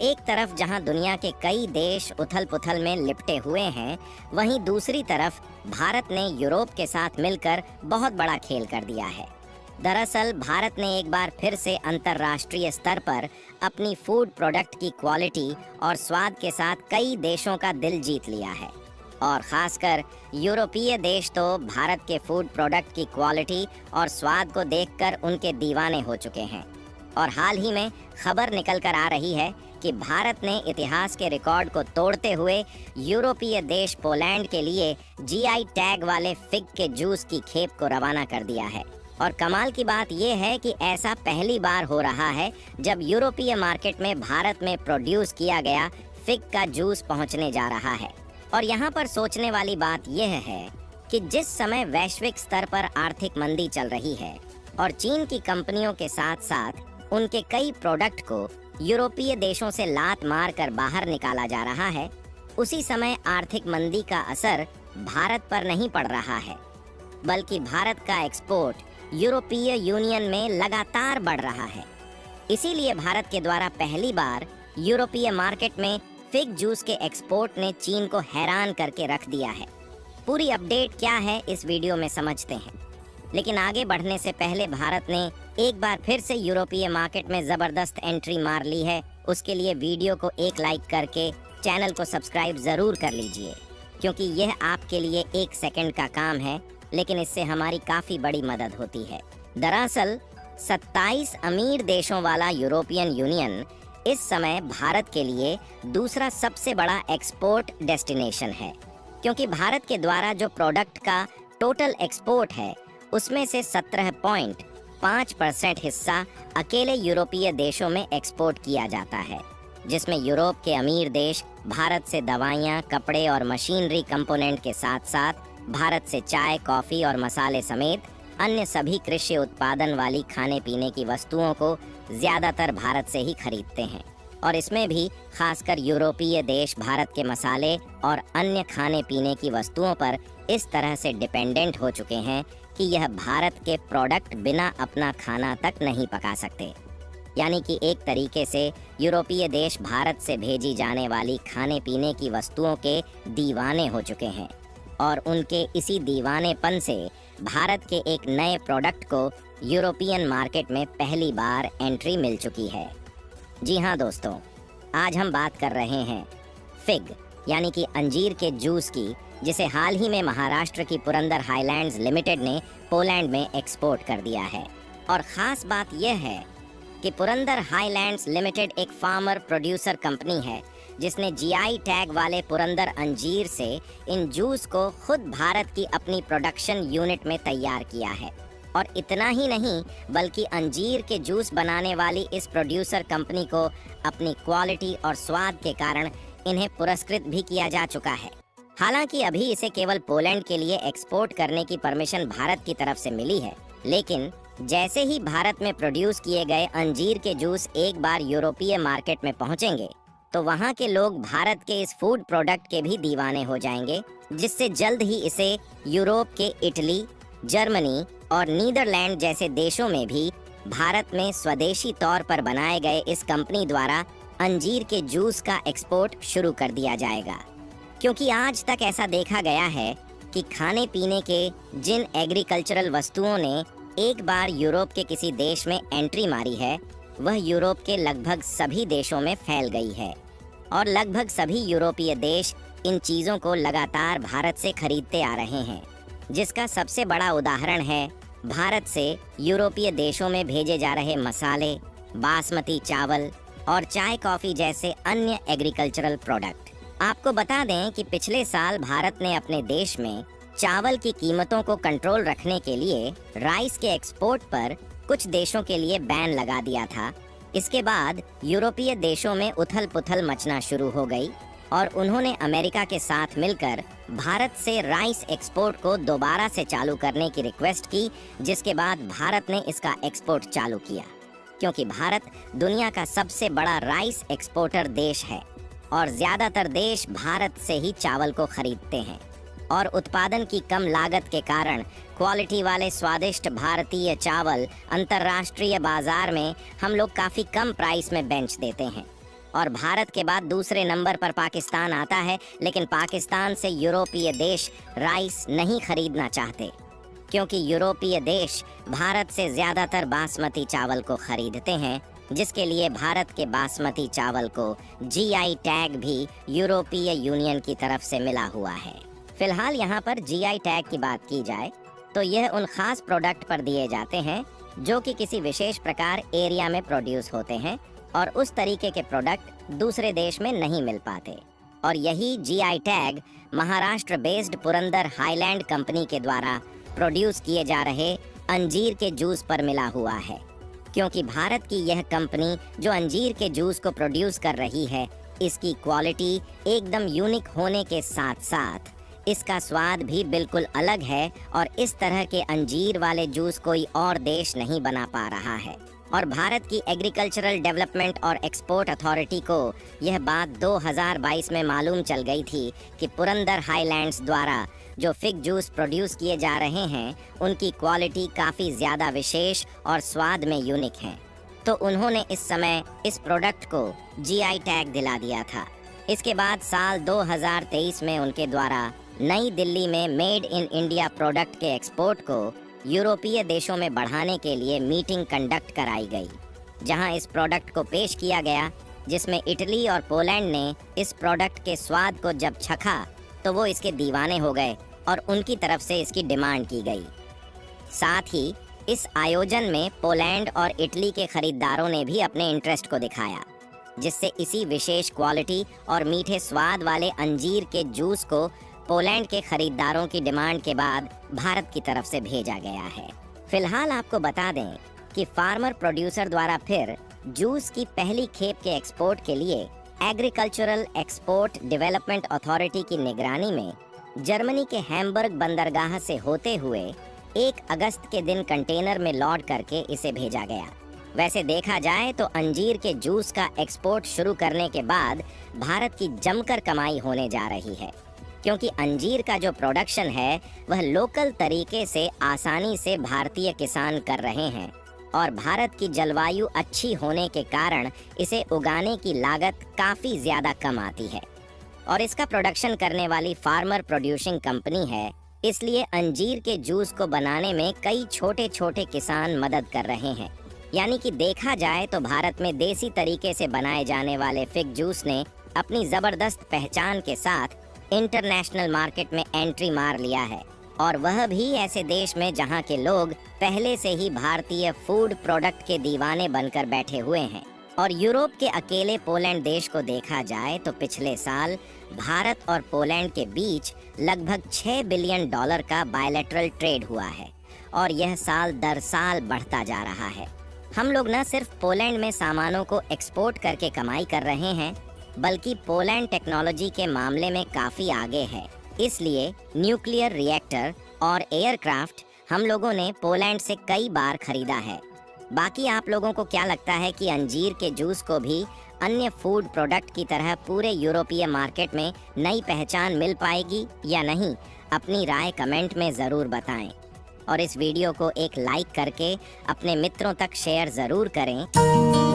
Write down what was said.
एक तरफ जहां दुनिया के कई देश उथल-पुथल में लिपटे हुए हैं, वहीं दूसरी तरफ भारत ने यूरोप के साथ मिलकर बहुत बड़ा खेल कर दिया है। दरअसल भारत ने एक बार फिर से अंतर्राष्ट्रीय स्तर पर अपनी फूड प्रोडक्ट की क्वालिटी और स्वाद के साथ कई देशों का दिल जीत लिया है। और खासकर यूरोपीय देश तो भारत के फूड प्रोडक्ट की क्वालिटी और स्वाद को देखकर उनके दीवाने हो चुके हैं। और हाल ही में खबर निकल कर आ रही है कि भारत ने इतिहास के रिकॉर्ड को तोड़ते हुए यूरोपीय देश पोलैंड के लिए जीआई टैग वाले फिग के जूस की खेप को रवाना कर दिया है। और कमाल की बात यह है कि ऐसा पहली बार हो रहा है जब यूरोपीय मार्केट में भारत में प्रोड्यूस किया गया फिग का जूस पहुंचने जा रहा है। और यहाँ पर सोचने वाली बात यह है कि जिस समय वैश्विक स्तर पर आर्थिक मंदी चल रही है और चीन की कंपनियों के साथ साथ उनके कई प्रोडक्ट को यूरोपीय देशों से लात मार कर बाहर निकाला जा रहा है, उसी समय आर्थिक मंदी का असर भारत पर नहीं पड़ रहा है, बल्कि भारत का एक्सपोर्ट यूरोपीय यूनियन में लगातार बढ़ रहा है। इसीलिए भारत के द्वारा पहली बार यूरोपीय मार्केट में फिग जूस के एक्सपोर्ट ने चीन को हैरान करके रख दिया है। पूरी अपडेट क्या है इस वीडियो में समझते हैं, लेकिन आगे बढ़ने से पहले भारत ने एक बार फिर से यूरोपीय मार्केट में जबरदस्त एंट्री मार ली है। उसके लिए वीडियो को एक लाइक करके चैनल को सब्सक्राइब जरूर कर लीजिए, क्योंकि यह आपके लिए 1 सेकंड का काम है, लेकिन इससे हमारी काफी बड़ी मदद होती है। दरअसल 27 अमीर देशों वाला यूरोपियन यूनियन इस समय भारत के लिए दूसरा सबसे बड़ा एक्सपोर्ट डेस्टिनेशन है, क्योंकि भारत के द्वारा जो प्रोडक्ट का टोटल एक्सपोर्ट है उसमें से 17.5% हिस्सा अकेले यूरोपीय देशों में एक्सपोर्ट किया जाता है, जिसमें यूरोप के अमीर देश भारत से दवाइयाँ, कपड़े और मशीनरी कंपोनेंट के साथ साथ भारत से चाय, कॉफी और मसाले समेत अन्य सभी कृषि उत्पादन वाली खाने पीने की वस्तुओं को ज्यादातर भारत से ही खरीदते हैं। और इसमें भी खासकर यूरोपीय देश भारत के मसाले और अन्य खाने पीने की वस्तुओं पर इस तरह से डिपेंडेंट हो चुके हैं कि यह भारत के प्रोडक्ट बिना अपना खाना तक नहीं पका सकते। यानी कि एक तरीके से यूरोपीय देश भारत से भेजी जाने वाली खाने पीने की वस्तुओं के दीवाने हो चुके हैं, और उनके इसी दीवानेपन से भारत के एक नए प्रोडक्ट को यूरोपियन मार्केट में पहली बार एंट्री मिल चुकी है। जी हाँ दोस्तों, आज हम बात कर रहे हैं फिग यानी कि अंजीर के जूस की, जिसे हाल ही में महाराष्ट्र की पुरंदर हाईलैंड्स लिमिटेड ने पोलैंड में एक्सपोर्ट कर दिया है। और ख़ास बात यह है कि पुरंदर हाईलैंड्स लिमिटेड एक फार्मर प्रोड्यूसर कंपनी है, जिसने जीआई टैग वाले पुरंदर अंजीर से इन जूस को खुद भारत की अपनी प्रोडक्शन यूनिट में तैयार किया है। और इतना ही नहीं, बल्कि अंजीर के जूस बनाने वाली इस प्रोड्यूसर कंपनी को अपनी क्वालिटी और स्वाद के कारण इन्हें पुरस्कृत भी किया जा चुका है। हालांकि अभी इसे केवल पोलैंड के लिए एक्सपोर्ट करने की परमिशन भारत की तरफ से मिली है, लेकिन जैसे ही भारत में प्रोड्यूस किए गए अंजीर के जूस एक बार यूरोपीय मार्केट में पहुंचेंगे, तो वहां के लोग भारत के इस फूड प्रोडक्ट के भी दीवाने हो जाएंगे, जिससे जल्द ही इसे यूरोप के इटली, जर्मनी और नीदरलैंड जैसे देशों में भी भारत में स्वदेशी तौर पर बनाए गए इस कंपनी द्वारा अंजीर के जूस का एक्सपोर्ट शुरू कर दिया जाएगा। क्योंकि आज तक ऐसा देखा गया है कि खाने पीने के जिन एग्रीकल्चरल वस्तुओं ने एक बार यूरोप के किसी देश में एंट्री मारी है, वह यूरोप के लगभग सभी देशों में फैल गई है, और लगभग सभी यूरोपीय देश इन चीज़ों को लगातार भारत से खरीदते आ रहे हैं। जिसका सबसे बड़ा उदाहरण है भारत से यूरोपीय देशों में भेजे जा रहे मसाले, बासमती चावल और चाय, कॉफ़ी जैसे अन्य एग्रीकल्चरल प्रोडक्ट। आपको बता दें कि पिछले साल भारत ने अपने देश में चावल की कीमतों को कंट्रोल रखने के लिए राइस के एक्सपोर्ट पर कुछ देशों के लिए बैन लगा दिया था। इसके बाद यूरोपीय देशों में उथल पुथल मचना शुरू हो गई, और उन्होंने अमेरिका के साथ मिलकर भारत से राइस एक्सपोर्ट को दोबारा से चालू करने की रिक्वेस्ट की, जिसके बाद भारत ने इसका एक्सपोर्ट चालू किया। क्योंकि भारत दुनिया का सबसे बड़ा राइस एक्सपोर्टर देश है, और ज़्यादातर देश भारत से ही चावल को खरीदते हैं। और उत्पादन की कम लागत के कारण क्वालिटी वाले स्वादिष्ट भारतीय चावल अंतर्राष्ट्रीय बाजार में हम लोग काफ़ी कम प्राइस में बेच देते हैं। और भारत के बाद दूसरे नंबर पर पाकिस्तान आता है, लेकिन पाकिस्तान से यूरोपीय देश राइस नहीं खरीदना चाहते, क्योंकि यूरोपीय देश भारत से ज़्यादातर बासमती चावल को खरीदते हैं, जिसके लिए भारत के बासमती चावल को जीआई टैग भी यूरोपीय यूनियन की तरफ से मिला हुआ है। फिलहाल यहाँ पर जीआई टैग की बात की जाए तो यह उन खास प्रोडक्ट पर दिए जाते हैं जो कि किसी विशेष प्रकार एरिया में प्रोड्यूस होते हैं और उस तरीके के प्रोडक्ट दूसरे देश में नहीं मिल पाते। और यही GI tag Maharashtra based Purandar highland company के द्वारा प्रोड्यूस किए जा रहे अंजीर के जूस पर मिला हुआ है, क्योंकि भारत की यह कंपनी जो अंजीर के जूस को प्रोड्यूस कर रही है, इसकी क्वालिटी एकदम यूनिक होने के साथ साथ इसका स्वाद भी बिल्कुल अलग है और इस तरह के अंजीर वाले जूस कोई और देश नहीं बना पा रहा है। और भारत की एग्रीकल्चरल डेवलपमेंट और एक्सपोर्ट अथॉरिटी को यह बात 2022 में मालूम चल गई थी कि पुरंदर हाईलैंड्स द्वारा जो फिग जूस प्रोड्यूस किए जा रहे हैं उनकी क्वालिटी काफ़ी ज़्यादा विशेष और स्वाद में यूनिक है, तो उन्होंने इस समय इस प्रोडक्ट को जीआई टैग दिला दिया था। इसके बाद साल 2023 में उनके द्वारा नई दिल्ली में मेड इन इंडिया प्रोडक्ट के एक्सपोर्ट को यूरोपीय देशों में बढ़ाने के लिए मीटिंग कंडक्ट कराई गई, जहां इस प्रोडक्ट को पेश किया गया, जिसमें इटली और पोलैंड ने इस प्रोडक्ट के स्वाद को जब चखा तो वो इसके दीवाने हो गए और उनकी तरफ से इसकी डिमांड की गई। साथ ही इस आयोजन में पोलैंड और इटली के खरीदारों ने भी अपने इंटरेस्ट को दिखाया, जिससे इसी विशेष क्वालिटी और मीठे स्वाद वाले अंजीर के जूस को पोलैंड के खरीदारों की डिमांड के बाद भारत की तरफ से भेजा गया है। फिलहाल आपको बता दें कि फार्मर प्रोड्यूसर द्वारा फिर जूस की पहली खेप के एक्सपोर्ट के लिए एग्रीकल्चरल एक्सपोर्ट डेवलपमेंट अथॉरिटी की निगरानी में जर्मनी के हैम्बर्ग बंदरगाह से होते हुए 1 अगस्त के दिन कंटेनर में लोड करके इसे भेजा गया। वैसे देखा जाए तो अंजीर के जूस का एक्सपोर्ट शुरू करने के बाद भारत की जमकर कमाई होने जा रही है, क्योंकि अंजीर का जो प्रोडक्शन है वह लोकल तरीके से आसानी से भारतीय किसान कर रहे हैं और भारत की जलवायु अच्छी होने के कारण इसे उगाने की लागत काफ़ी ज़्यादा कम आती है और इसका प्रोडक्शन करने वाली फार्मर प्रोड्यूसिंग कंपनी है, इसलिए अंजीर के जूस को बनाने में कई छोटे छोटे किसान मदद कर रहे हैं। यानी कि देखा जाए तो भारत में देसी तरीके से बनाए जाने वाले फिग जूस ने अपनी ज़बरदस्त पहचान के साथ इंटरनेशनल मार्केट में एंट्री मार लिया है, और वह भी ऐसे देश में जहां के लोग पहले से ही भारतीय फूड प्रोडक्ट के दीवाने बनकर बैठे हुए हैं। और यूरोप के अकेले पोलैंड देश को देखा जाए तो पिछले साल भारत और पोलैंड के बीच लगभग $6 बिलियन का बायलैटरल ट्रेड हुआ है और यह साल दर साल बढ़ता जा रहा है। हम लोग न सिर्फ पोलैंड में सामानों को एक्सपोर्ट करके कमाई कर रहे हैं, बल्कि पोलैंड टेक्नोलॉजी के मामले में काफ़ी आगे है, इसलिए न्यूक्लियर रिएक्टर और एयरक्राफ्ट हम लोगों ने पोलैंड से कई बार खरीदा है। बाकी आप लोगों को क्या लगता है कि अंजीर के जूस को भी अन्य फूड प्रोडक्ट की तरह पूरे यूरोपीय मार्केट में नई पहचान मिल पाएगी या नहीं? अपनी राय कमेंट में ज़रूर बताएं और इस वीडियो को एक लाइक करके अपने मित्रों तक शेयर ज़रूर करें।